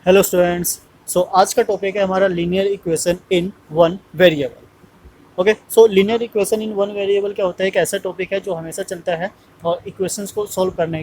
Hello students. सो आज का topic है हमारा linear equation in one variable. Okay, so linear equation in one variable क्या होता है? एक ऐसा टॉपिक है जो हमेशा चलता है और इक्वेशंस को सॉल्व करने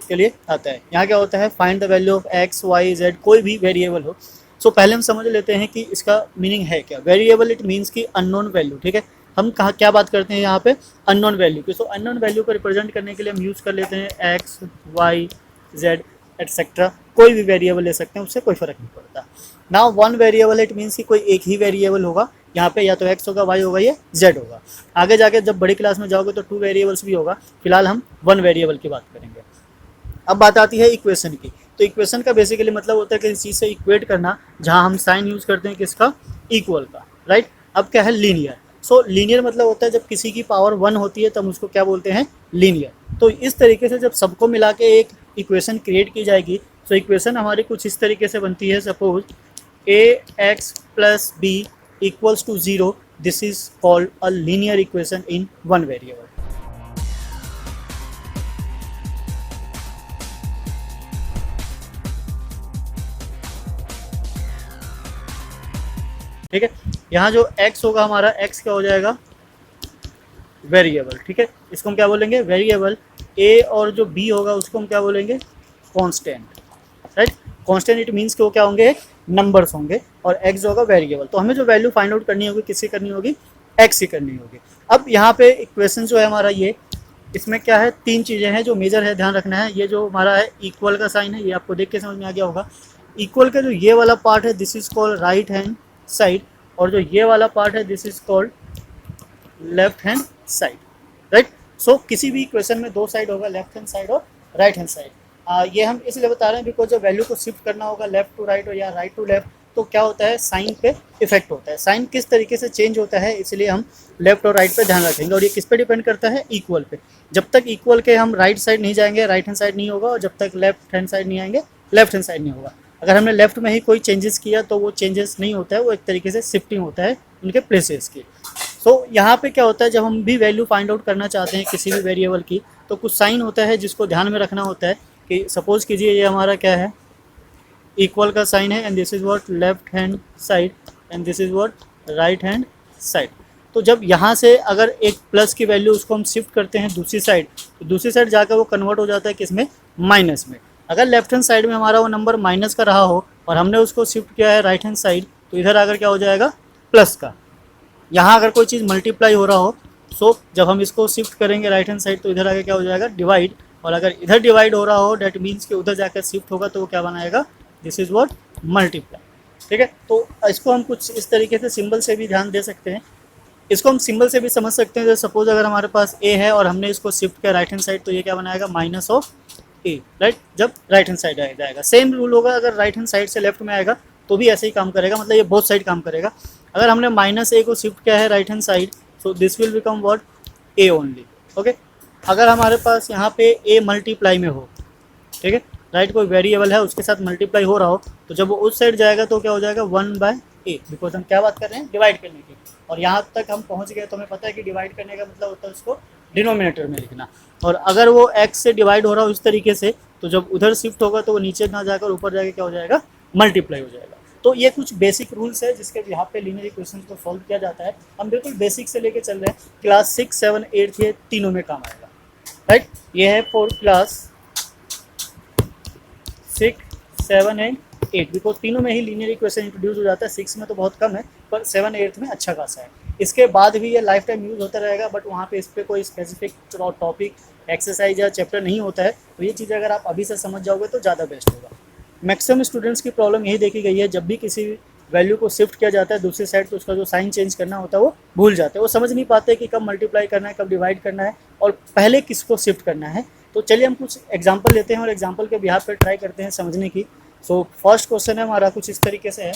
के लिए आता है। यहाँ क्या होता है, find the value of X Y Z, कोई भी वेरिएबल हो। सो पहले हम समझ लेते हैं कि इसका मीनिंग है क्या। वेरिएबल इट मीन्स कि अननोन वैल्यू। ठीक है, हम कहाँ क्या बात करते हैं यहाँ पे, अननोन वैल्यू की। सो अननोन वैल्यू को रिप्रेजेंट करने के लिए हम यूज़ कर लेते हैं एक्स वाई जेड एटसेट्रा। कोई भी वेरिएबल ले सकते हैं, उससे कोई फर्क नहीं पड़ता। Now one variable it means कि कोई एक ही वेरिएबल होगा। यहाँ पे या तो एक्स होगा, वाई होगा, या जेड होगा। आगे जाके जब बड़ी क्लास में जाओगे तो टू वेरिएबल्स भी होगा। फिलहाल हम वन वेरिएबल की बात करेंगे। अब बात आती है इक्वेशन की। तो इक्वेशन का बेसिकली मतलब होता है किसी चीज़ से इक्वेट करना, जहाँ हम साइन यूज़ करते हैं किसका, इक्वल का, राइट। अब क्या है, लीनियर। सो लीनियर मतलब होता है जब किसी की पावर वन होती है तब उसको क्या बोलते हैं, लीनियर। तो इस तरीके से जब सबको मिला के एक इक्वेशन क्रिएट की जाएगी, तो इक्वेशन हमारी कुछ इस तरीके से बनती है। Suppose A X plus B equals to zero, this is called a linear equation in one variable. ठीक है, यहाँ जो x होगा हमारा, x क्या हो जाएगा, वेरिएबल। ठीक है, इसको हम क्या बोलेंगे, वेरिएबल। a और जो b होगा उसको हम क्या बोलेंगे, constant, right. Constant it means कि वो क्या होंगे, नंबर्स होंगे। और x जो होगा वेरिएबल। तो हमें जो वैल्यू फाइंड आउट करनी होगी, किससे करनी होगी, x ही करनी होगी। अब यहाँ पे इक्वेशन जो है हमारा, ये इसमें क्या है, तीन चीज़ें हैं जो मेजर है, ध्यान रखना है। ये जो हमारा है इक्वल का साइन है, ये आपको देख के समझ में आ गया होगा। इक्वल का जो ये वाला पार्ट है, this is called right hand side. और जो ये वाला पार्ट है, this is called left hand side, right. So किसी भी इक्वेशन में दो साइड होगा, लेफ्ट हैंड साइड और राइट हैंड साइड। ये हम इसलिए बता रहे हैं बिकॉज जब वैल्यू को शिफ्ट करना होगा लेफ्ट टू राइट और या राइट टू लेफ्ट, तो क्या होता है, साइन पे इफेक्ट होता है। साइन किस तरीके से चेंज होता है, इसलिए हम लेफ्ट और राइट पे ध्यान रखेंगे। और ये किस पे डिपेंड करता है, इक्वल पे। जब तक इक्वल के हम राइट साइड नहीं जाएंगे, राइट हैंड साइड नहीं होगा। और जब तक लेफ्ट हैंड साइड नहीं आएंगे, लेफ्ट हैंड साइड नहीं होगा। अगर हमने लेफ्ट में ही कोई चेंजेस किया तो वो चेंजेस नहीं होता है, वो एक तरीके से शिफ्टिंग होता है उनके प्लेसेस की। तो यहाँ पे क्या होता है, जब हम भी वैल्यू फाइंड आउट करना चाहते हैं किसी भी वेरिएबल की, तो कुछ साइन होता है जिसको ध्यान में रखना होता है। कि सपोज कीजिए ये हमारा क्या है, इक्वल का साइन है, and this is what left hand side, and this is what right hand side. तो जब यहाँ से अगर एक प्लस की वैल्यू उसको हम शिफ्ट करते हैं दूसरी साइड, तो दूसरी साइड जाकर वो कन्वर्ट हो जाता है किसमें, माइनस में। अगर लेफ्ट हैंड साइड में हमारा वो नंबर माइनस का रहा हो और हमने उसको शिफ्ट किया है राइट हैंड साइड, तो इधर आकर क्या हो जाएगा, प्लस का। यहाँ अगर कोई चीज़ मल्टीप्लाई हो रहा हो, सो जब हम इसको शिफ्ट करेंगे राइट हैंड साइड, तो इधर आगे क्या हो जाएगा, डिवाइड। और अगर इधर डिवाइड हो रहा हो, डेट मीन्स कि उधर जाकर शिफ्ट होगा, तो वो क्या बनाएगा, दिस इज व्हाट, मल्टीप्लाई। ठीक है, तो इसको हम कुछ इस तरीके से सिंबल से भी ध्यान दे सकते हैं। इसको हम सिंबल से भी समझ सकते हैं। जैसे सपोज अगर हमारे पास ए है और हमने इसको शिफ्ट किया राइट हैंड साइड, तो ये क्या बनाएगा, माइनस ऑफ ए, राइट। जब राइट हैंड साइड जाएगा, सेम रूल होगा। अगर राइट हैंड साइड से लेफ्ट में आएगा तो भी ऐसे ही काम करेगा, मतलब ये बोथ साइड काम करेगा। अगर हमने माइनस ए को शिफ्ट किया है right hand side, so this will become what, A only. Okay, अगर हमारे पास यहाँ पे ए मल्टीप्लाई में हो, ठीक है, राइट, कोई वेरिएबल है उसके साथ मल्टीप्लाई हो रहा हो, तो जब वो उस साइड जाएगा तो क्या हो जाएगा, 1/a, बिकॉज हम क्या बात कर रहे हैं, डिवाइड करने की। और यहाँ तक हम पहुँच गए तो हमें पता है कि डिवाइड करने का मतलब होता है उसको डिनोमिनेटर में लिखना। और अगर वो x से डिवाइड हो रहा हो इस तरीके से, तो जब उधर शिफ्ट होगा तो वो नीचे ना जाकर ऊपर जाके क्या हो जाएगा, मल्टीप्लाई हो जाएगा। तो ये कुछ बेसिक रूल्स है जिसके यहाँ पे लीनियर इक्वेशन को सॉल्व किया जाता है। हम बिल्कुल बेसिक से लेके चल रहे हैं, क्लास 6, 7, 8 ये तीनों में काम आएगा, राइट। ये है फॉर क्लास 6, 7 एंड 8, बिकॉज तीनों में ही लीनियर इक्वेशन इंट्रोड्यूस हो जाता है। 6 में तो बहुत कम है, पर 7, 8 में अच्छा खासा है। इसके बाद भी ये लाइफ टाइम यूज़ होता रहेगा, बट वहाँ पे इस पर कोई स्पेसिफिक टॉपिक, एक्सरसाइज या चैप्टर नहीं होता है। तो ये चीज़ अगर आप अभी से समझ जाओगे तो ज़्यादा बेस्ट होगा। मैक्सिमम स्टूडेंट्स की प्रॉब्लम यही देखी गई है, जब भी किसी वैल्यू को शिफ्ट किया जाता है दूसरी साइड, तो उसका जो साइन चेंज करना होता है वो भूल जाते हैं। वो समझ नहीं पाते कि कब मल्टीप्लाई करना है, कब डिवाइड करना है, और पहले किसको शिफ्ट करना है। तो चलिए हम कुछ एग्जांपल लेते हैं और एग्जांपल के बिहाफ पे ट्राई करते हैं समझने की। सो फर्स्ट क्वेश्चन है हमारा कुछ इस तरीके से है,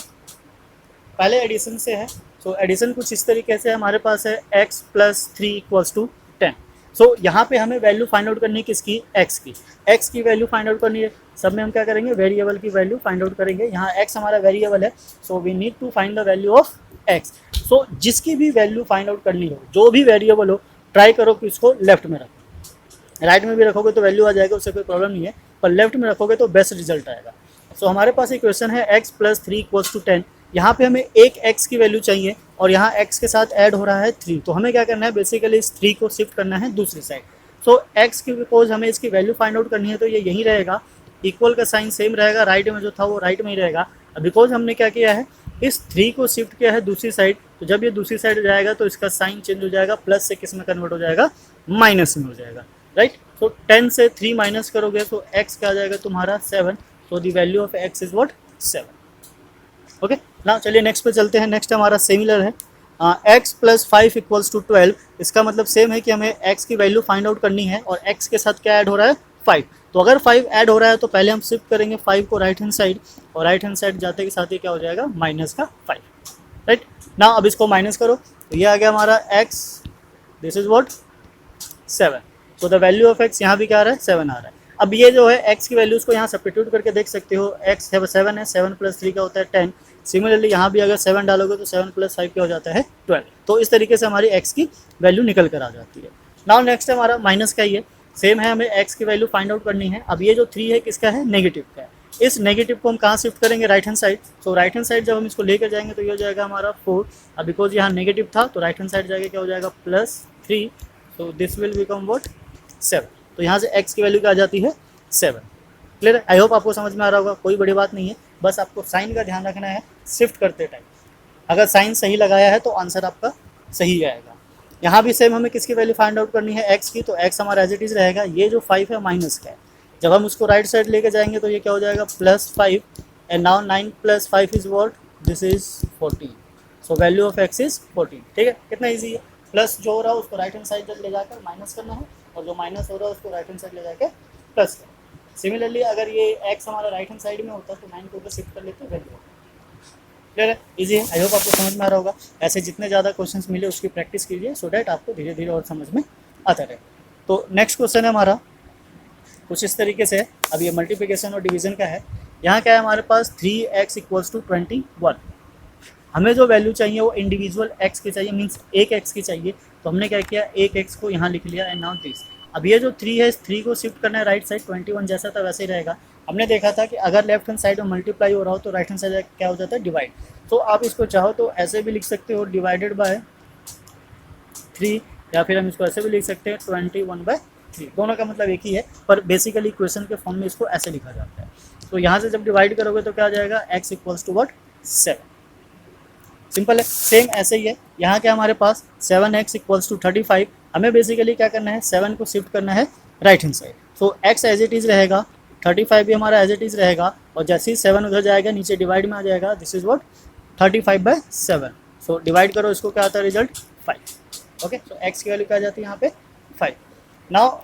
पहले एडिशन से है। सो एडिशन कुछ इस तरीके से हमारे पास है x + 3 = 10। सो यहाँ पे हमें वैल्यू फाइंड आउट करनी है किसकी, x की वैल्यू फाइंड आउट करनी है। सब में हम क्या करेंगे, वेरिएबल की वैल्यू फाइंड आउट करेंगे। यहाँ x हमारा वेरिएबल है, so we need to find the value of x। So जिसकी भी वैल्यू फाइंड आउट करनी हो, जो भी वेरिएबल हो, ट्राई करो कि उसको लेफ्ट में रखो। राइट में भी रखोगे तो वैल्यू आ जाएगा, उससे कोई प्रॉब्लम नहीं है, पर लेफ्ट में रखोगे तो बेस्ट रिजल्ट आएगा। सो हमारे पास एक क्वेश्चन है x प्लस 3 इक्वल्स टू 10। यहाँ पे हमें एक x की वैल्यू चाहिए और यहाँ x के साथ ऐड हो रहा है 3, तो हमें क्या करना है, बेसिकली इस 3 को शिफ्ट करना है दूसरी साइड। सो x की बिकॉज हमें इसकी वैल्यू फाइंड आउट करनी है, तो ये यहीं रहेगा, इक्वल का साइन सेम रहेगा, राइट में जो था वो राइट में ही रहेगा। बिकॉज हमने क्या किया है, इस 3 को शिफ्ट किया है दूसरी साइड, तो जब ये दूसरी साइड जाएगा तो इसका साइन चेंज हो जाएगा, प्लस से किस में कन्वर्ट हो जाएगा, माइनस में हो जाएगा, राइट। सो 10 से 3 माइनस करोगे तो x क्या आ जाएगा तुम्हारा 7। So the value of x is what, 7। Okay, ना चलिए नेक्स्ट पे चलते हैं। नेक्स्ट हमारा सिमिलर है, x प्लस 5 इक्वल्स टू 12। इसका मतलब सेम है कि हमें x की वैल्यू फाइंड आउट करनी है और x के साथ क्या ऐड हो रहा है, 5। तो अगर 5 ऐड हो रहा है तो पहले हम शिफ्ट करेंगे 5 को राइट हैंड साइड, और राइट हैंड साइड जाते के साथ ही क्या हो जाएगा, माइनस का 5, राइट ना। अब इसको माइनस करो तो ये आ गया हमारा x, दिस इज व्हाट 7। तो द वैल्यू ऑफ x यहाँ भी क्या आ रहा है, 7 आ रहा है। अब ये जो है x की वैल्यूज़ को यहाँ सब्स्टिट्यूट करके देख सकते हो, x है 7 है, 7 प्लस 3 का होता है 10। सिमिलरली यहाँ भी अगर 7 डालोगे तो 7 प्लस 5 क्या हो जाता है, 12। तो इस तरीके से हमारी x की वैल्यू निकल कर आ जाती है। नाउ नेक्स्ट हमारा माइनस का ही है, सेम है, हमें x की वैल्यू फाइंड आउट करनी है। अब ये जो 3 है किसका है, नेगेटिव का है। इस नेगेटिव को हम कहाँ शिफ्ट करेंगे, राइट हैंड साइड। तो राइट हैंड साइड जब हम इसको लेकर जाएंगे तो ये हो जाएगा हमारा 4। अब बिकॉज यहाँ नेगेटिव था तो राइट हैंड साइड जाएगा क्या हो जाएगा, plus 3। So this will become what, 7। तो यहाँ से x की वैल्यू क्या आ जाती है, 7। क्लियर है, आई होप आपको समझ में आ रहा होगा, कोई बड़ी बात नहीं है, बस आपको साइन का ध्यान रखना है शिफ्ट करते टाइम। अगर साइन सही लगाया है तो आंसर आपका सही आएगा। यहाँ भी सेम हमें किसकी वैल्यू फाइंड आउट करनी है, x की, तो x हमारा एज इट इज़ रहेगा। ये जो 5 है माइनस का है, जब हम उसको राइट साइड लेके जाएंगे तो ये क्या हो जाएगा, +5। And now 9 + 5 is what, this is 14। So value of x is 14। ठीक है, कितना ईजी है। प्लस जो हो रहा है उसको राइट हैंड साइड ले जाकर माइनस करना है, और जो माइनस हो रहा है उसको राइट हैंड साइड ले जाकर प्लस करना है। सिमिलरली अगर ये x हमारा राइट हैंड साइड में होता तो 9 को ऊपर शिफ्ट कर लेते, वैल्यू। क्लियर है, इजी है, आई होप आपको समझ में आ रहा होगा। ऐसे जितने ज़्यादा क्वेश्चंस मिले उसकी प्रैक्टिस कीजिए, सो डैट आपको धीरे धीरे और समझ में आता रहे। तो नेक्स्ट क्वेश्चन है हमारा कुछ इस तरीके से है। अब ये मल्टीप्लिकेशन और डिवीजन का है। यहाँ क्या है हमारे पास, 3x इक्वल्स टू 21। हमें जो वैल्यू चाहिए वो इंडिविजुअल x की चाहिए, मीन्स एक x की चाहिए। तो हमने क्या किया, एक x को यहाँ लिख लिया, एंड नाउ दिस। अब ये जो 3 है, इस 3 को शिफ्ट करना है राइट साइड, 21 जैसा था वैसे ही रहेगा। हमने देखा था कि अगर लेफ्ट हैंड साइड में मल्टीप्लाई हो रहा हो तो राइट हैंड साइड क्या हो जाता है, डिवाइड। तो आप इसको चाहो तो ऐसे भी लिख सकते हो, डिवाइडेड बाय 3, या फिर हम इसको ऐसे भी लिख सकते हैं 21/3। दोनों का मतलब एक ही है, पर बेसिकली क्वेश्चन के फॉर्म में इसको ऐसे लिखा जाता है। तो यहाँ से जब डिवाइड करोगे तो क्या आ जाएगा, x equals to what, 7। Simple है, सेम ऐसे ही है। यहाँ क्या हमारे पास 7x इक्वल्स टू 35। हमें बेसिकली क्या करना है, 7 को शिफ्ट करना है right hand side. So x as it is रहेगा, 35 भी हमारा एज इट इज़ रहेगा, और जैसे ही 7 उधर जाएगा नीचे डिवाइड में आ जाएगा, this is what 35/7। So divide करो, इसको क्या आता है रिजल्ट, 5। ओके, सो x की वैल्यू क्या आ जाती है यहाँ पे, 5। नाउ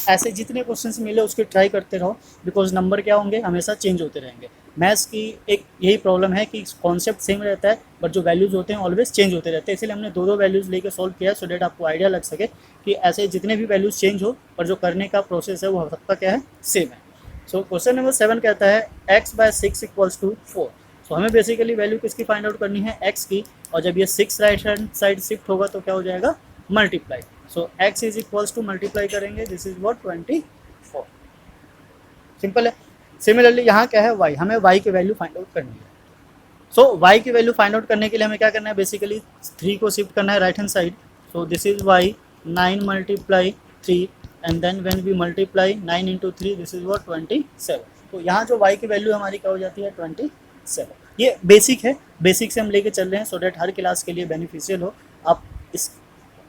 ऐसे जितने क्वेश्चंस मिले उसके ट्राई करते रहो, बिकॉज नंबर क्या होंगे, हमेशा चेंज होते रहेंगे। मैथ्स की एक यही प्रॉब्लम है कि कॉन्सेप्ट सेम रहता है, बट जो वैल्यूज़ होते हैं ऑलवेज चेंज होते रहते हैं। इसलिए हमने दो वैल्यूज़ लेकर सॉल्व किया, सो डेट आपको आइडिया लग सके कि ऐसे जितने भी वैल्यूज़ चेंज हो, पर जो करने का प्रोसेस है वो सबका क्या है, सेम है। सो क्वेश्चन नंबर 7 कहता है x/6 इक्वल्स टू 4। सो हमें बेसिकली वैल्यू किसकी फाइंड आउट करनी है, x की, और जब ये 6 राइट हैंड साइड शिफ्ट होगा तो क्या हो जाएगा, multiply. So x is equals to multiply करेंगे, दिस इज व्हाट 24। सिंपल है। सिमिलरली यहाँ क्या है, y, हमें y की वैल्यू फाइंड आउट करनी है। सो y की वैल्यू फाइंड आउट करने के लिए हमें क्या करना है, बेसिकली 3 को शिफ्ट करना है right hand side. So this is y, 9 × 3, and then when we multiply 9 × 3, this is what 27। तो यहाँ जो y की वैल्यू हमारी क्या हो जाती है, 27। ये बेसिक है, बेसिक से हम लेके चल रहे हैं, सो डैट हर क्लास के लिए बेनिफिशियल हो। आप इस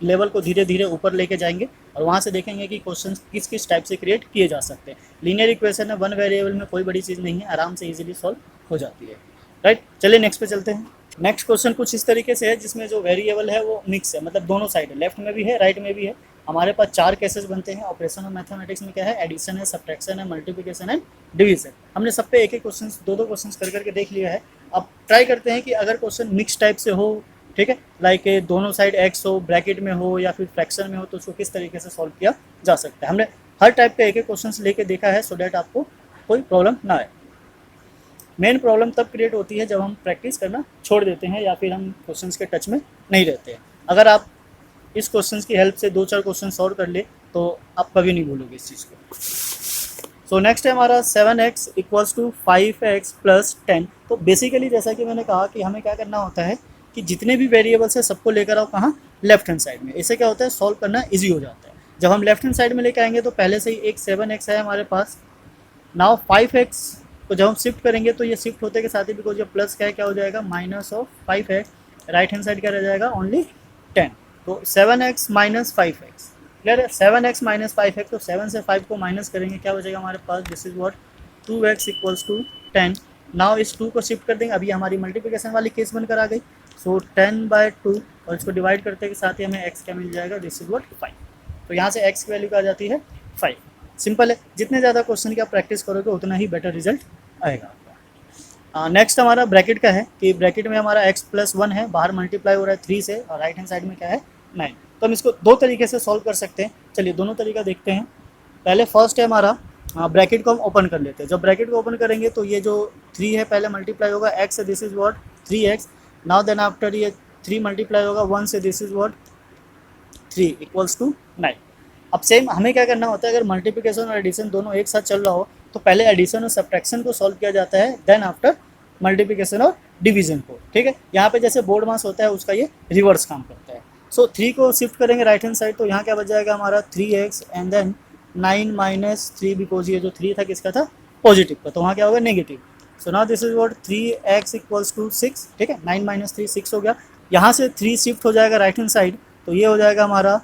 लेवल को धीरे धीरे ऊपर लेके जाएंगे और वहाँ से देखेंगे कि क्वेश्चंस किस किस टाइप से क्रिएट किए जा सकते हैं। लीनियर इक्वेशन है, 1 वेरिएबल में कोई बड़ी चीज़ नहीं है, आराम से इजीली सॉल्व हो जाती है, राइट। चलिए नेक्स्ट पे चलते हैं। नेक्स्ट क्वेश्चन कुछ इस तरीके से है, जिसमें जो वेरिएबल है वो मिक्स है, मतलब दोनों साइड है, लेफ्ट में भी है राइट में भी है। हमारे पास 4 केसेस बनते हैं। ऑपरेशन और मैथमेटिक्स में क्या है, एडिशन है, सब्ट्रैक्शन है, मल्टीप्लिकेशन है, डिवीजन। हमने सब पे एक एक क्वेश्चन, दो क्वेश्चन करके देख लिया है। अब ट्राई करते हैं कि अगर क्वेश्चन मिक्स टाइप से हो, ठीक है, लाइक दोनों साइड x हो, ब्रैकेट में हो या फिर फ्रैक्शन में हो, तो उसको किस तरीके से सॉल्व किया जा सकता है। हमने हर टाइप का एक एक क्वेश्चन लेके देखा है, सो डैट आपको कोई प्रॉब्लम ना आए। मेन प्रॉब्लम तब क्रिएट होती है जब हम प्रैक्टिस करना छोड़ देते हैं या फिर हम क्वेश्चंस के टच में नहीं रहते हैं। अगर आप इस क्वेश्चंस की हेल्प से 2-4 क्वेश्चन सॉल्व कर ले तो आप कभी नहीं भूलोगे इस चीज़ को। सो नेक्स्ट है हमारा 7x equals to 5x plus 10। तो बेसिकली जैसा कि मैंने कहा कि हमें क्या करना होता है कि जितने भी वेरिएबल्स है सबको लेकर आओ कहाँ, लेफ्ट हैंड साइड में। इससे क्या होता है, सॉल्व करना ईजी हो जाता है। जब हम लेफ्ट हैंड साइड में लेकर आएंगे तो पहले से ही एक 7x है हमारे पास। नाउ 5x को जब हम शिफ्ट करेंगे तो ये शिफ्ट होते के साथ ही, बिकॉज ये प्लस का है, क्या हो जाएगा minus of 5x, right hand side क्या रह जाएगा ओनली 10। तो 7x माइनस 5x, क्लियर है। 7x माइनस 5x, तो 7 से 5 को माइनस करेंगे, क्या बचेगा हमारे पास, this is what 2x equals two 10। Now इस 2 को शिफ्ट कर देंगे, अभी हमारी मल्टीप्लिकेशन वाली केस बनकर आ गई। सो 10/2 और इसको डिवाइड करते के साथ ही हमें x क्या मिल जाएगा, दिस इज व्हाट 5। तो यहाँ से x की वैल्यू क्या आ जाती है 5। सिंपल है, जितने ज़्यादा क्वेश्चन की आप प्रैक्टिस करोगे उतना ही बेटर रिजल्ट आएगा आपका। नेक्स्ट हमारा ब्रैकेट का है कि ब्रैकेट में हमारा x प्लस 1 है, बाहर मल्टीप्लाई हो रहा है 3 से, और राइट हैंड साइड में क्या है 9। तो हम इसको दो तरीके से सॉल्व कर सकते हैं। चलिए दोनों तरीका देखते हैं। पहले फर्स्ट है हमारा, ब्रैकेट को हम ओपन कर लेते हैं। जब ब्रैकेट को ओपन करेंगे तो ये जो 3 है पहले मल्टीप्लाई होगा x से, this is what 3x। Now then after ये 3 मल्टीप्लाई होगा 1 से, this is what 3 equals to 9। अब सेम हमें क्या करना होता है, अगर मल्टीप्लिकेशन और एडिशन दोनों एक साथ चल रहा हो तो पहले एडिशन और सब्ट्रैक्शन को सॉल्व किया जाता है, देन आफ्टर मल्टीप्लिकेशन और डिवीजन को। ठीक है, यहाँ पे जैसे बोर्ड मास होता है उसका ये रिवर्स काम करता है। सो 3 को शिफ्ट करेंगे राइट हैंड साइड, तो यहाँ क्या बच जाएगा हमारा 3x and then 9 minus 3, because ये जो 3 था किसका था, पॉजिटिव का, तो वहाँ क्या होगा negative. So now this is what 3x equals to 6। ठीक है, 9 माइनस 3 6 हो गया। यहाँ से 3 शिफ्ट हो जाएगा राइट हैंड साइड, तो ये हो जाएगा हमारा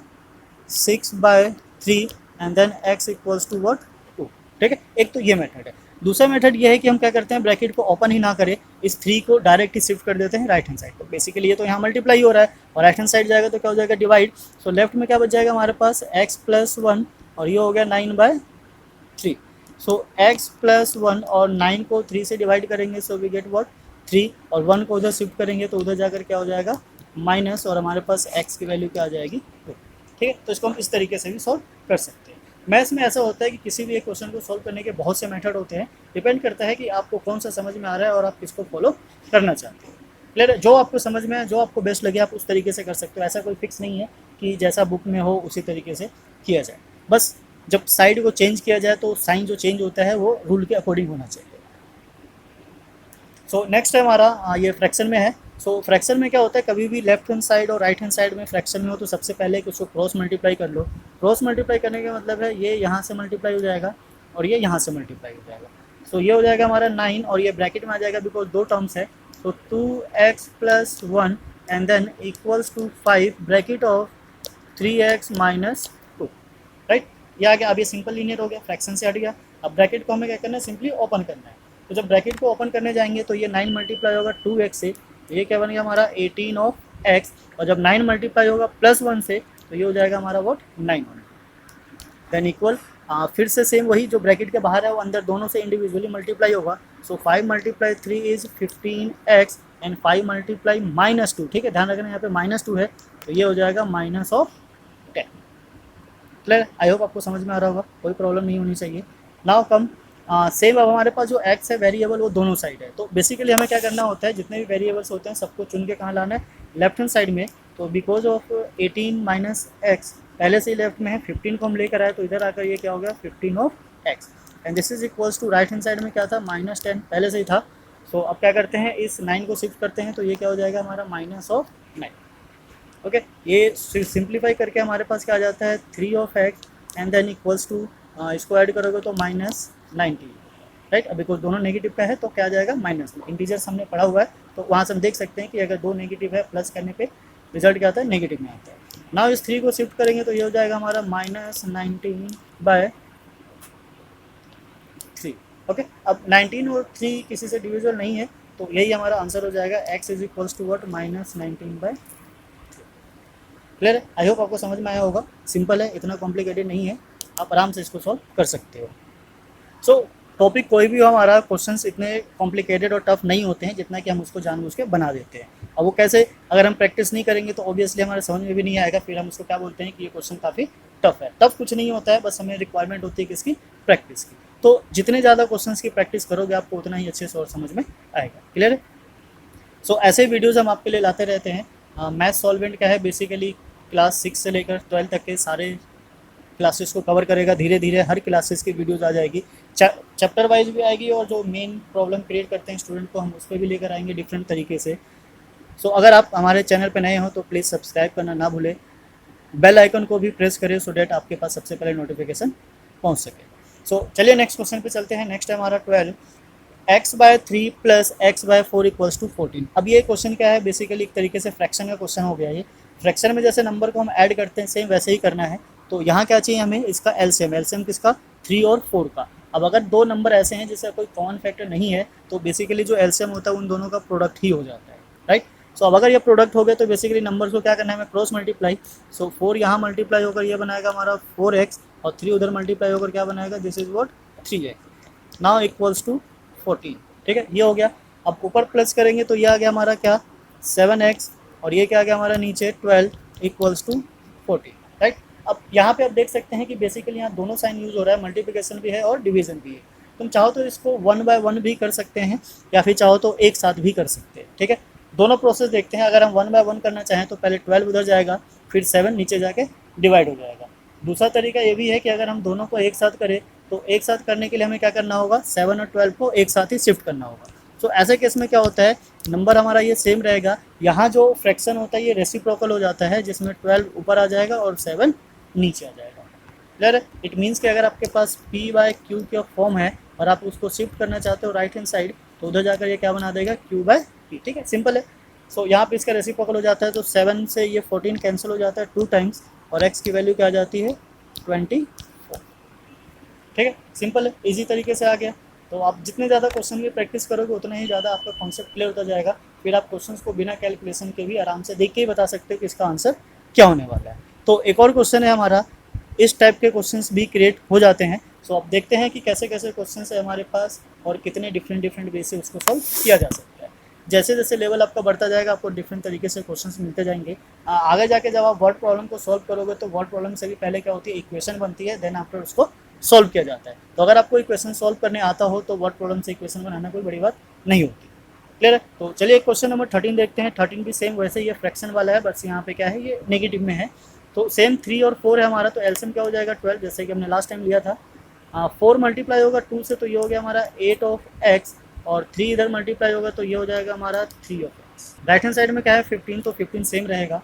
6/3 and then x equals to what 2। ठीक है, एक तो ये मेथड है। दूसरा मेथड ये है कि हम क्या करते हैं, ब्रैकेट को ओपन ही ना करें, इस 3 को डायरेक्ट ही शिफ्ट कर देते हैं राइट हैंड साइड। तो बेसिकली ये तो यहाँ मल्टीप्लाई हो रहा है और राइट हैंड साइड जाएगा तो क्या हो जाएगा डिवाइड। सो लेफ्ट में क्या बच जाएगा हमारे पास x प्लस 1 और ये हो गया 9/3। सो x प्लस 1 और 9 को 3 से डिवाइड करेंगे, सो वी गेट व्हाट 3, और 1 को उधर शिफ्ट करेंगे तो उधर जाकर क्या हो जाएगा माइनस, और हमारे पास x की वैल्यू क्या आ जाएगी 2। ठीक है, तो इसको हम इस तरीके से भी सॉल्व कर सकते हैं। मैथ्स में ऐसा होता है कि किसी भी एक क्वेश्चन को सॉल्व करने के बहुत से मेथड होते हैं, डिपेंड करता है कि आपको कौन सा समझ में आ रहा है और आप किसको फॉलो करना चाहते हैं। क्लियर, जो आपको समझ में है, जो आपको बेस्ट लगे आप उस तरीके से कर सकते हो। ऐसा कोई फिक्स नहीं है कि जैसा बुक में हो उसी तरीके से किया जाए, बस जब साइड को चेंज किया जाए तो साइन जो चेंज होता है वो रूल के अकॉर्डिंग होना चाहिए। सो नेक्स्ट है हमारा ये फ्रैक्शन में है। सो फ्रैक्शन में क्या होता है, कभी भी लेफ्ट हैंड साइड और राइट हैंड साइड में फ्रैक्शन में हो तो सबसे पहले उसको क्रॉस मल्टीप्लाई कर लो। क्रॉस मल्टीप्लाई करने का मतलब है ये यहाँ से मल्टीप्लाई हो जाएगा और ये यहाँ से मल्टीप्लाई हो जाएगा। सो ये हो जाएगा हमारा 9 और ये ब्रैकेट में आ जाएगा बिकॉज दो टर्म्स है। So 2x plus 1 and then equals to 5 bracket of 3x minus 2। Right, ये आ गया। अब ये सिंपल लीनियर हो गया, फ्रैक्शन से हट गया। अब ब्रैकेट को हमें क्या करना है, सिंपली ओपन करना है। तो जब ब्रैकेट को ओपन करने जाएंगे तो ये 9 मल्टीप्लाई होगा 2x से, तो ये क्या बन गया हमारा 18 ऑफ x, और जब 9 मल्टीप्लाई होगा प्लस 1 से तो ये हो जाएगा हमारा वॉट 9। देन इक्वल फिर से सेम वही जो ब्रैकेट के बाहर है वो अंदर दोनों से इंडिविजुअली मल्टीप्लाई होगा। सो 5 multiply 3 is 15x and 5 multiply minus 2। ठीक है, ध्यान रखना यहाँ पे माइनस 2 है, तो ये हो जाएगा minus of 10। Clear, I hope आपको समझ में आ रहा होगा, कोई प्रॉब्लम नहीं होनी चाहिए। नाउ कम सेम, अब हमारे पास जो x है वेरिएबल वो दोनों साइड है। तो बेसिकली हमें क्या करना होता है, जितने भी वेरिएबल्स होते हैं सबको चुन के कहाँ लाना है, लेफ्ट हैंड साइड में। तो बिकॉज ऑफ 18 माइनस एक्स पहले से ही लेफ्ट में है, 15 को हम लेकर आए तो इधर आकर ये क्या हो गया 15 of x and this is equals to right hand side में क्या था -10 पहले से ही था। सो अब क्या करते हैं, इस 9 को शिफ्ट करते हैं तो ये क्या हो जाएगा हमारा माइनस ऑफ 9। ओके, ये सिंप्लीफाई करके हमारे पास क्या आ जाता है 3 of x and then equals to इसको ऐड करोगे तो -90। राइट, अब बिकॉज दोनों नेगेटिव का है तो क्या आ जाएगा माइनस में। इंटीजर्स हमने पढ़ा हुआ है तो वहाँ से हम देख सकते हैं कि अगर दो नेगेटिव है प्लस करने पे रिजल्ट क्या आता है नेगेटिव में आता है। नाउ इस 3 को शिफ्ट करेंगे तो ये हो जाएगा हमारा -19/3। ओके, अब 19 और 3 किसी से डिविजिबल नहीं है तो यही हमारा आंसर हो जाएगा, x is equals to what -19/3। Clear है, आई होप आपको समझ में आया होगा। सिंपल है, इतना कॉम्प्लिकेटेड नहीं है, आप आराम से इसको सॉल्व कर सकते हो। सो टॉपिक कोई भी हो, हमारा क्वेश्चंस इतने कॉम्प्लिकेटेड और टफ नहीं होते हैं जितना कि हम उसको जानबूझ के बना देते हैं। अब वो कैसे, अगर हम प्रैक्टिस नहीं करेंगे तो ऑब्वियसली हमारे समझ में भी नहीं आएगा, फिर हम उसको क्या बोलते हैं कि ये क्वेश्चन काफ़ी टफ है। टफ कुछ नहीं होता है, बस हमें रिक्वायरमेंट होती है किसकी, प्रैक्टिस की। तो जितने ज़्यादा क्वेश्चंस की प्रैक्टिस करोगे आपको उतना ही अच्छे से और समझ में आएगा। क्लियर है। सो ऐसे वीडियोज़ हम आपके लिए लाते रहते हैं। मैथ सॉल्वेंट क्या है, बेसिकली क्लास 6 से लेकर 12 तक के सारे क्लासेस को कवर करेगा। धीरे धीरे हर क्लासेस की वीडियोज़ आ जाएगी, चैप्टर वाइज भी आएगी, और जो मेन प्रॉब्लम क्रिएट करते हैं स्टूडेंट को हम उस पर भी लेकर आएंगे डिफरेंट तरीके से। सो अगर आप हमारे चैनल पर नए हो तो प्लीज़ सब्सक्राइब करना ना भूलें, बेल आइकन को भी प्रेस करें सो डैट आपके पास सबसे पहले नोटिफिकेशन पहुंच सके। सो चलिए नेक्स्ट क्वेश्चन पे चलते हैं। नेक्स्ट है हमारा 12, x/3 plus x/4 equals to 14। अब ये क्वेश्चन क्या है, बेसिकली एक तरीके से फ्रैक्शन का क्वेश्चन हो गया। ये फ्रैक्शन में जैसे नंबर को हम ऐड करते हैं सेम वैसे ही करना है। तो यहाँ क्या चाहिए हमें, इसका एलसीएम। एलसीएम किसका, 3 और 4 का। अब अगर दो नंबर ऐसे हैं जिसका कोई कॉमन फैक्टर नहीं है तो बेसिकली जो एलसीएम होता है उन दोनों का प्रोडक्ट ही हो जाता है, राइट। सो अब अगर ये प्रोडक्ट हो गए तो बेसिकली नंबर्स को क्या करना है, हमें क्रॉस मल्टीप्लाई। सो 4 यहाँ मल्टीप्लाई होकर ये बनाएगा हमारा 4x, और 3 उधर मल्टीप्लाई होकर क्या बनाएगा, this is what 3x। Now equals to 14, ठीक है, ये हो गया। अब ऊपर प्लस करेंगे तो ये आ गया हमारा क्या, 7x, और ये क्या आ गया हमारा नीचे 12 इक्वल्स टू 14, राइट। अब यहाँ पे आप देख सकते हैं कि बेसिकली यहाँ दोनों साइन यूज़ हो रहा है, मल्टीप्लिकेशन भी है और डिवीजन भी है। तुम चाहो तो इसको 1 बाय 1 भी कर सकते हैं, या फिर चाहो तो एक साथ भी कर सकते हैं, ठीक है। दोनों प्रोसेस देखते हैं। अगर हम 1 बाय 1 करना चाहें तो पहले 12 उधर जाएगा, फिर 7 नीचे जाके डिवाइड हो जाएगा। दूसरा तरीका ये भी है कि अगर हम दोनों को एक साथ करें तो एक साथ करने के लिए हमें क्या करना होगा, 7 और 12 को एक साथ ही शिफ्ट करना होगा। तो ऐसे केस में क्या होता है, नंबर हमारा ये सेम रहेगा। यहाँ जो फ्रैक्शन होता है ये रेसिप्रोकल हो जाता है, जिसमें 12 ऊपर आ जाएगा और 7 नीचे आ जाएगा। क्लियर है। इट मीन्स कि अगर आपके पास p/q का फॉर्म है और आप उसको शिफ्ट करना चाहते हो राइट हैंड साइड, तो उधर जाकर ये क्या बना देगा, q/p, ठीक है, सिंपल है। सो यहाँ पे इसका रेसिप्रोकल हो जाता है, तो 7 से ये 14 कैंसिल हो जाता है 2 टाइम्स, और x की वैल्यू क्या आ जाती है 24, ठीक है, सिंपल है, इजी तरीके से आ गया। तो आप जितने ज़्यादा क्वेश्चन की प्रैक्टिस करोगे उतना ही ज़्यादा आपका कॉन्सेप्ट क्लियर होता जाएगा। फिर आप क्वेश्चंस को बिना कैलकुलेशन के भी आराम से देख के ही बता सकते हो कि इसका आंसर क्या होने वाला है। तो एक और क्वेश्चन है हमारा, इस टाइप के क्वेश्चंस भी क्रिएट हो जाते हैं। सो आप देखते हैं कि कैसे कैसे क्वेश्चंस है हमारे पास और कितने डिफरेंट वे से उसको सॉल्व किया जा सकता है। जैसे जैसे लेवल आपका बढ़ता जाएगा आपको डिफरेंट तरीके से क्वेश्चंस मिलते जाएंगे। आगे जाके जब आप वर्ड प्रॉब्लम को सॉल्व करोगे तो वर्ड प्रॉब्लम से भी पहले क्या होती है, इक्वेशन बनती है, देन आफ्टर उसको सॉल्व किया जाता है। तो अगर आपको इक्वेशन सॉल्व करने आता हो तो वर्ड प्रॉब्लम से इक्वेशन बनाना कोई बड़ी बात नहीं होती। क्लियर है। तो चलिए क्वेश्चन नंबर 13 देखते हैं। 13 भी सेम वैसे ही ये फ्रैक्शन वाला है, बस यहाँ पे क्या है, ये नेगेटिव में है। तो सेम 3 और 4 है हमारा, तो एलसीएम क्या हो जाएगा 12, जैसे कि हमने लास्ट टाइम लिया था। 4 मल्टीप्लाई होगा 2 से तो ये हो गया हमारा 8 ऑफ x, और 3 इधर मल्टीप्लाई होगा तो ये हो जाएगा हमारा 3 of x। Right hand side में क्या है 15, तो 15 सेम रहेगा।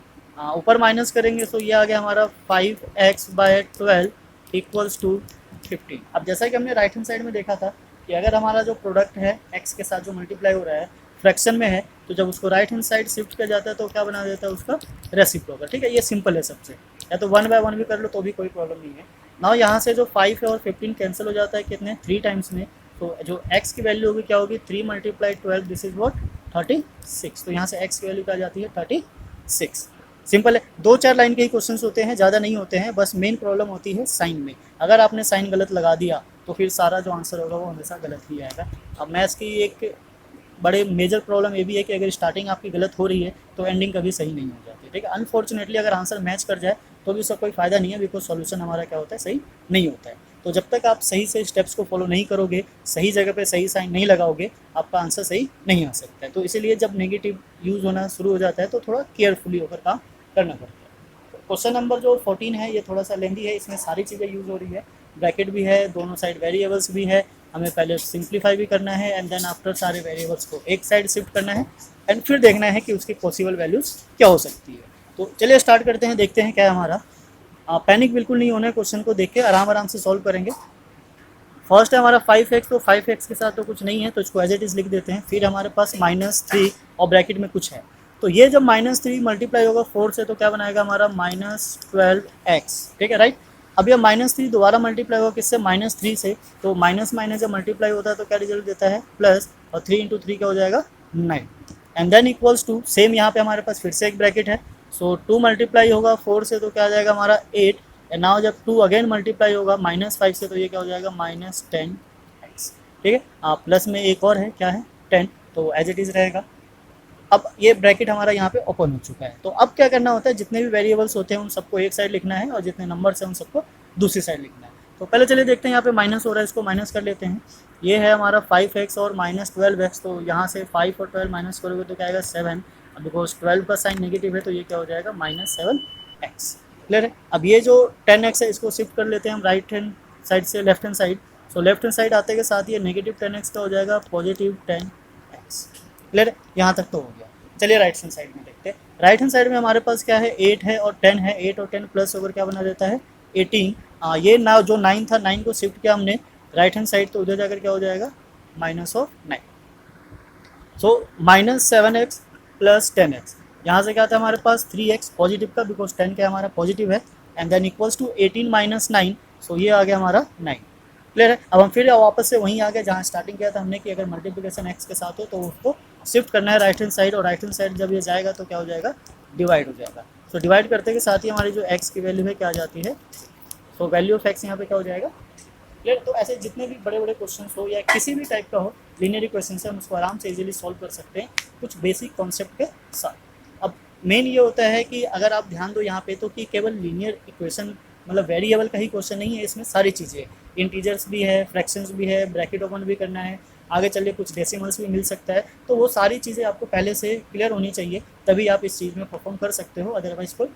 ऊपर माइनस करेंगे तो ये आ गया हमारा 5x/12 इक्वल्स टू 15। अब जैसा कि हमने राइट हैंड साइड में देखा था कि अगर हमारा जो प्रोडक्ट है x के साथ जो मल्टीप्लाई हो रहा है फ्रैक्शन में है, तो जब उसको राइट हैंड साइड शिफ्ट किया जाता है तो क्या बना देता है उसका रेसिप्रोकल, ठीक है। ये सिंपल है सबसे, या तो 1 बाय 1 भी कर लो तो भी कोई प्रॉब्लम नहीं है। नाउ यहाँ से जो 5 है और 15 कैंसिल हो जाता है कितने 3 टाइम्स में, तो जो x की वैल्यू होगी क्या होगी 3 × 12, दिस इज व्हाट 36। तो यहाँ से x की वैल्यू क्या जाती है 36। सिंपल है। 2-4 लाइन के ही क्वेश्चंस होते हैं, ज़्यादा नहीं होते हैं, बस मेन प्रॉब्लम होती है साइन में। अगर आपने साइन गलत लगा दिया तो फिर सारा जो आंसर होगा वो हमेशा गलत ही आएगा। अब मैथ्स की एक बड़े मेजर प्रॉब्लम ये भी है कि अगर स्टार्टिंग आपकी गलत हो रही है तो एंडिंग कभी सही नहीं हो जाती, ठीक है। अनफॉर्चुनेटली अगर आंसर मैच कर जाए तो भी उसका कोई फ़ायदा नहीं है, बिकॉज सॉल्यूशन हमारा क्या होता है सही नहीं होता है। तो जब तक आप सही से स्टेप्स को फॉलो नहीं करोगे, सही जगह पे सही साइन नहीं लगाओगे, आपका आंसर सही नहीं आ सकता है। तो इसीलिए जब नेगेटिव यूज़ होना शुरू हो जाता है तो थोड़ा केयरफुली होकर काम करना पड़ता है। क्वेश्चन नंबर जो 14 है ये थोड़ा सा लेंदी है, इसमें सारी चीज़ें यूज़ हो रही है, ब्रैकेट भी है, दोनों साइड वेरिएबल्स भी है, हमें पहले सिंप्लीफाई भी करना है एंड देन आफ्टर सारे वेरिएबल्स को एक साइड शिफ्ट करना है एंड फिर देखना है कि उसकी पॉसिबल वैल्यूज़ क्या हो सकती है। तो चलिए स्टार्ट करते हैं, देखते हैं क्या है हमारा। पैनिक बिल्कुल नहीं होना है, क्वेश्चन को देख के आराम से सॉल्व करेंगे। फर्स्ट है हमारा 5x, तो 5x के साथ तो कुछ नहीं है तो इसको एज इट इज़ लिख देते हैं। फिर हमारे पास -3 और ब्रैकेट में कुछ है, तो ये जब -3 मल्टीप्लाई होगा 4 से तो क्या बनाएगा हमारा -12x, ठीक है, राइट। अब ये -3 दोबारा मल्टीप्लाई होगा किससे -3 से, तो माइनस माइनस जब मल्टीप्लाई होता है तो क्या रिजल्ट देता है प्लस, और 3 × 3 क्या हो जाएगा 9, and then equals to same यहाँ पे हमारे पास फिर से एक ब्रैकेट है। सो 2 मल्टीप्लाई होगा 4 से तो क्या आ जाएगा हमारा 8, एंड नाउ जब 2 अगेन मल्टीप्लाई होगा -5 से तो ये क्या हो जाएगा -10x, ठीक है। प्लस में एक और है, क्या है 10, तो एज इट इज़ रहेगा। अब ये ब्रैकेट हमारा यहाँ पे ओपन हो चुका है। तो अब क्या करना होता है, जितने भी वेरिएबल्स होते हैं उन सबको एक साइड लिखना है और जितने नंबर्स हैं उन सबको दूसरी साइड लिखना है। तो पहले चलिए देखते हैं, यहाँ पे माइनस हो रहा है, इसको माइनस कर लेते हैं। ये है हमारा 5x और -12x, तो यहाँ से 5 और 12 माइनस करोगे तो क्या आएगा 7। अब बिकॉज 12 का साइन नेगेटिव है तो ये क्या हो जाएगा -7x। क्लियर है। अब ये जो 10x है इसको शिफ्ट कर लेते हैं हम राइट हैंड साइड से left hand side. So left hand side आते के साथ ये नेगेटिव 10x का हो जाएगा पॉजिटिव 10x। क्लियर है, यहाँ तक तो हो गया। चलिए राइट हैंड साइड में देखते हैं। राइट हैंड साइड में हमारे पास क्या है, 8 है और 10 है। 8 और 10 प्लस होकर क्या बना देता है 18। ये ना जो 9 था 9 को शिफ्ट किया हमने राइट हैंड साइड, तो उधर जाकर क्या हो जाएगा minus of 9। So -7x plus 10x, यहाँ से क्या था हमारे पास 3x पॉजिटिव का, बिकॉज 10 क्या हमारा पॉजिटिव है, and then equals to 18 minus 9। So ये आ गया हमारा 9। क्लियर है। अब हम फिर वापस से वहीं आ गए जहाँ स्टार्टिंग किया था हमने कि अगर मल्टीप्लिकेशन x के साथ हो तो उसको शिफ्ट करना है राइट हैंड साइड, और राइट हैंड साइड जब ये जाएगा तो क्या हो जाएगा डिवाइड हो जाएगा। सो डिवाइड करते के साथ ही हमारी जो x की वैल्यू है क्या आ जाती है, सो वैल्यू ऑफ x यहाँ पे क्या हो जाएगा। क्लियर। तो ऐसे जितने भी बड़े बड़े क्वेश्चन हो या किसी भी टाइप का हो लीनियर इक्वेशन से हम उसको आराम से इजीली सॉल्व कर सकते हैं कुछ बेसिक कॉन्सेप्ट के साथ। अब मेन ये होता है कि अगर आप ध्यान दो यहाँ पे तो कि केवल लीनियर इक्वेशन मतलब वेरिएबल का ही क्वेश्चन नहीं है, इसमें सारी चीज़ें इंटीजर्स भी है, फ्रैक्शंस भी है, ब्रैकेट ओपन भी करना है, आगे चलिए कुछ डेसिमल्स भी मिल सकता है। तो वो सारी चीज़ें आपको पहले से क्लियर होनी चाहिए, तभी आप इस चीज़ में परफॉर्म कर सकते हो, अदरवाइज कोई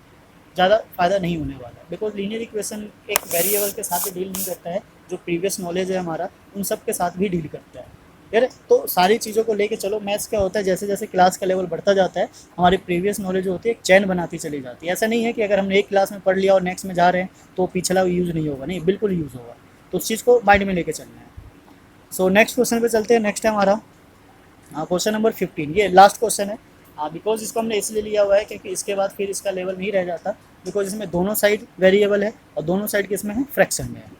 ज़्यादा फ़ायदा नहीं होने वाला है। बिकॉज लीनियर इक्वेशन एक वेरिएबल के साथ ही डील नहीं करता है, जो प्रीवियस नॉलेज है हमारा उन सब के साथ भी डील करता है। यार तो सारी चीज़ों को लेके चलो, मैथ्स क्या होता है जैसे जैसे क्लास का लेवल बढ़ता जाता है हमारी प्रीवियस नॉलेज होती है एक चैन बनाती चली जाती है। ऐसा नहीं है कि अगर हमने एक क्लास में पढ़ लिया और नेक्स्ट में जा रहे हैं तो पिछला यूज़ नहीं होगा, नहीं बिल्कुल यूज़ होगा। तो उस चीज़ को माइंड में लेके चलना है। सो नेक्स्ट क्वेश्चन पे चलते हैं। नेक्स्ट है हमारा क्वेश्चन नंबर 15। ये लास्ट क्वेश्चन है, बिकॉज इसको हमने इसलिए लिया हुआ है क्योंकि इसके बाद फिर इसका लेवल नहीं रह जाता, बिकॉज इसमें दोनों साइड वेरिएबल है और दोनों साइड किसमें है फ्रैक्शन में है।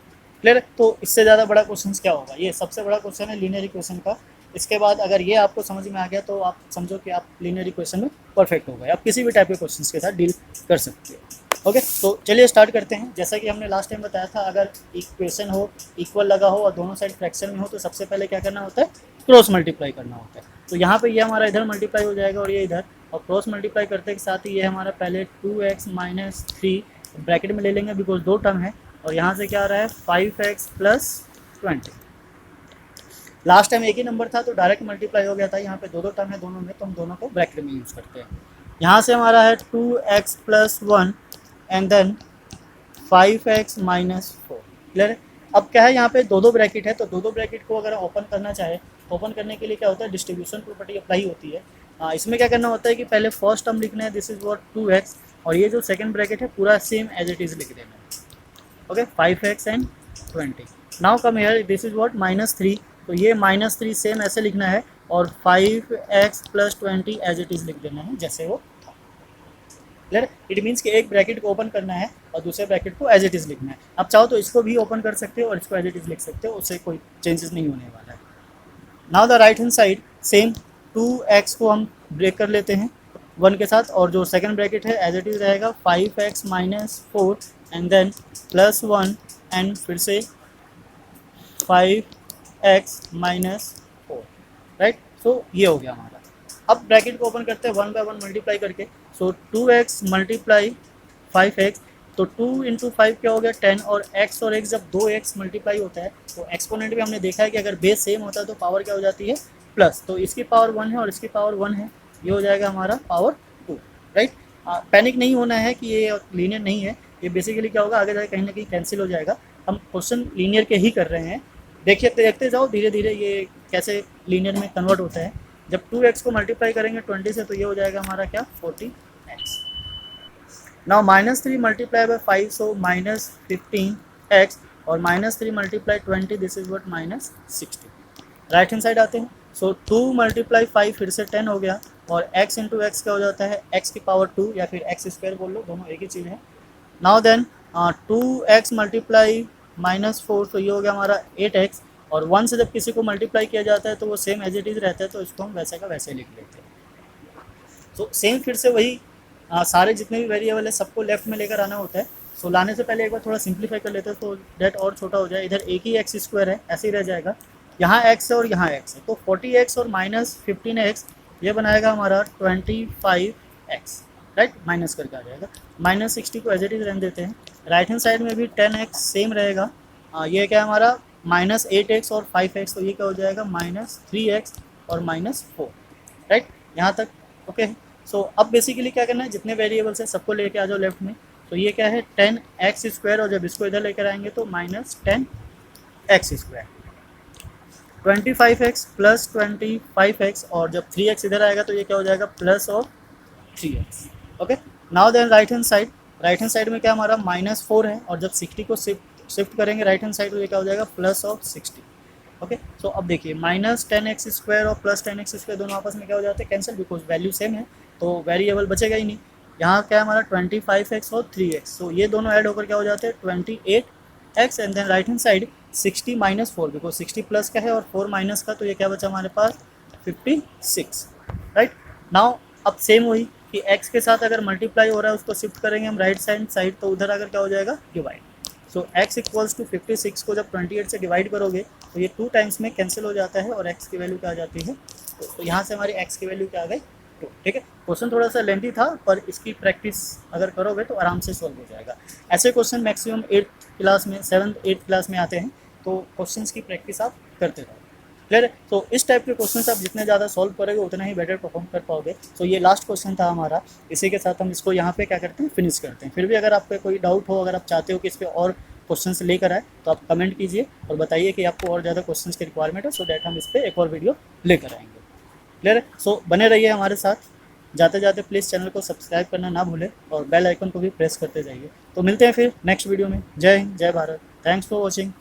क्लियर। तो इससे ज़्यादा बड़ा क्वेश्चन क्या होगा, ये सबसे बड़ा क्वेश्चन है लीनियर इक्वेशन का। इसके बाद अगर ये आपको समझ में आ गया तो आप समझो कि आप लीनियर इक्वेशन में परफेक्ट हो गए, आप किसी भी टाइप के क्वेश्चन के साथ डील कर सकते हो। ओके, तो चलिए स्टार्ट करते हैं। जैसा कि हमने लास्ट टाइम बताया था, अगर इक्वेशन हो इक्वल लगा हो और दोनों साइड फ्रैक्शन में हो तो सबसे पहले क्या करना होता है क्रॉस मल्टीप्लाई करना होता है। तो यहाँ पे ये हमारा इधर मल्टीप्लाई हो जाएगा और ये इधर, और क्रॉस मल्टीप्लाई करते के साथ ही ये हमारा पहले 2x माइनस 3 ब्रैकेट में ले लेंगे बिकॉज दो टर्म है, और यहाँ से क्या आ रहा है 5x प्लस 20। लास्ट टाइम एक ही नंबर था तो डायरेक्ट मल्टीप्लाई हो गया था, यहाँ पे दो दो टर्म है दोनों में तो हम दोनों को ब्रैकेट में यूज़ करते हैं। यहाँ से हमारा है 2x plus 1 and then 5x minus 4। Clear है। अब क्या है यहाँ पे दो दो ब्रैकेट है, तो दो दो ब्रैकेट को अगर ओपन करना चाहे ओपन करने के लिए क्या होता है डिस्ट्रीब्यूशन प्रॉपर्टी अप्लाई होती है। इसमें क्या करना होता है कि पहले फर्स्ट टर्म लिखना है दिस इज व्हाट 2x, और ये जो सेकंड ब्रैकेट है पूरा सेम एज इट इज़ लिख देना है। Okay 5x and 20। Now come here this is what -3, तो ये -3 सेम ऐसे लिखना है और 5x plus 20 as it is लिख देना है जैसे वो। क्लियर। इट मीन्स कि एक ब्रैकेट को ओपन करना है और दूसरे ब्रैकेट को एज इट इज़ लिखना है। आप चाहो तो इसको भी ओपन कर सकते हो और इसको एज इट इज़ लिख सकते हो, उससे कोई चेंजेस नहीं होने वाला है। Now the right hand side same 2x को हम ब्रेक कर लेते हैं 1 के साथ, और जो सेकंड ब्रैकेट है एज इट इज़ रहेगा 5x minus 4 and then plus 1 and फिर से 5x माइनस 4। राइट। सो ये हो गया हमारा। अब ब्रैकेट को ओपन करते हैं 1 बाय 1 मल्टीप्लाई करके। सो 2x मल्टीप्लाई 5x, तो 2 इंटू 5 क्या हो गया 10, और x और x जब 2x मल्टीप्लाई होता है तो एक्सपोनेंट भी हमने देखा है कि अगर बेस सेम होता है तो पावर क्या हो जाती है प्लस, तो इसकी पावर 1 है और इसकी पावर 1 है, ये हो जाएगा हमारा पावर 2। राइट। पैनिक नहीं होना है कि ये लीनियर नहीं है, ये बेसिकली क्या होगा आगे जाकर कहीं ना कहीं कैंसिल हो जाएगा। हम क्वेश्चन लीनियर के ही कर रहे हैं, देखिए देखते जाओ धीरे धीरे ये कैसे लीनियर में कन्वर्ट होता है। जब 2x को मल्टीप्लाई करेंगे 20 से तो ये हो जाएगा हमारा क्या 40x। Now -3 multiply by 5 so -15x, और -3 multiply 20 this is what -60। Right hand side आते हैं। सो 2 मल्टीप्लाई 5 फिर से 10 हो गया, और x इंटू एक्स क्या हो जाता है x की पावर 2 या फिर x स्क्वायर बोल लो, दोनों एक ही चीज़ है। नाउ देन 2x मल्टीप्लाई -4, तो ये हो गया हमारा 8x, और 1 से जब किसी को मल्टीप्लाई किया जाता है तो वो सेम एज इट इज़ रहता है, तो इसको हम वैसे का वैसे लिख लेते हैं। तो सेम फिर से वही सारे जितने भी वेरिएबल है सबको लेफ्ट में लेकर आना होता है। सो लाने से पहले एक बार थोड़ा सिंप्लीफाई कर लेते हैं तो डेट और छोटा हो जाए। इधर एक ही एक्स स्क्वायर है ऐसे ही रह जाएगा, यहाँ x है और यहाँ x है, तो 40x और -15x ये बनाएगा हमारा 25x। राइट, माइनस करके आ जाएगा। -60 को एज इट इज रहने देते हैं। राइट हैंड साइड में भी 10x सेम रहेगा। ये क्या है हमारा -8x और 5x, तो ये क्या हो जाएगा -3x और -4। राइट, यहाँ तक ओके। सो अब बेसिकली क्या करना है, जितने वेरिएबल्स हैं सबको लेके आ जाओ लेफ्ट में। तो ये क्या है 10x² और जब इसको इधर लेकर आएंगे तो -10x²। 25x प्लस 25x और जब 3x इधर आएगा तो ये क्या हो जाएगा plus of 3x। Okay, now then right hand side में क्या हमारा -4 है और जब 60 को शिफ्ट करेंगे राइट हैंड साइड तो ये क्या हो जाएगा प्लस ऑफ 60। ओके, सो अब देखिए -10x² और प्लस 10x² दोनों आपस में क्या हो जाते हैं कैंसिल, बिकॉज वैल्यू सेम है तो वेरिएबल बचेगा ही नहीं। यहाँ क्या है हमारा 25x और 3x, सो ये दोनों ऐड होकर क्या हो जाते हैं 28x and then right hand side 60 -4 because 60 plus का है और 4 माइनस का, तो ये क्या बचा हमारे पास 56। राइट, नाउ अब सेम वही कि x के साथ अगर मल्टीप्लाई हो रहा है उसको शिफ्ट करेंगे हम राइट साइड तो उधर अगर क्या हो जाएगा divide. So x equals to 56 को जब 28 से डिवाइड करोगे तो ये 2 टाइम्स में कैंसिल हो जाता है और x की वैल्यू क्या आ जाती है तो यहाँ से हमारी x की वैल्यू क्या आ गई 2। ठीक है, क्वेश्चन थोड़ा सा लेंथी था पर इसकी प्रैक्टिस अगर करोगे तो आराम से सॉल्व हो जाएगा। ऐसे क्वेश्चन मैक्सिमम 8th क्लास में 7th 8th क्लास में आते हैं, तो क्वेश्चंस की प्रैक्टिस आप करते रहो। क्लियर है, तो इस टाइप के क्वेश्चंस आप जितने ज़्यादा सॉल्व करोगे उतना ही बेटर परफॉर्म कर पाओगे। तो ये लास्ट क्वेश्चन था हमारा, इसी के साथ हम इसको यहाँ पे क्या करते हैं फिनिश करते हैं। फिर भी अगर आपको कोई डाउट हो, अगर आप चाहते हो कि इस पर और क्वेश्चंस लेकर आए तो आप कमेंट कीजिए और बताइए कि आपको और ज़्यादा क्वेश्चंस की रिक्वायरमेंट है, सो दैट हम इस पर एक और वीडियो लेकर आएंगे। क्लियर है, सो बने रहिए हमारे साथ। जाते जाते प्लीज़ चैनल को सब्सक्राइब करना ना भूलें और बेल आइकन को भी प्रेस करते जाइए। तो मिलते हैं फिर नेक्स्ट वीडियो में। जय हिंद, जय भारत, थैंक्स फॉर वॉचिंग।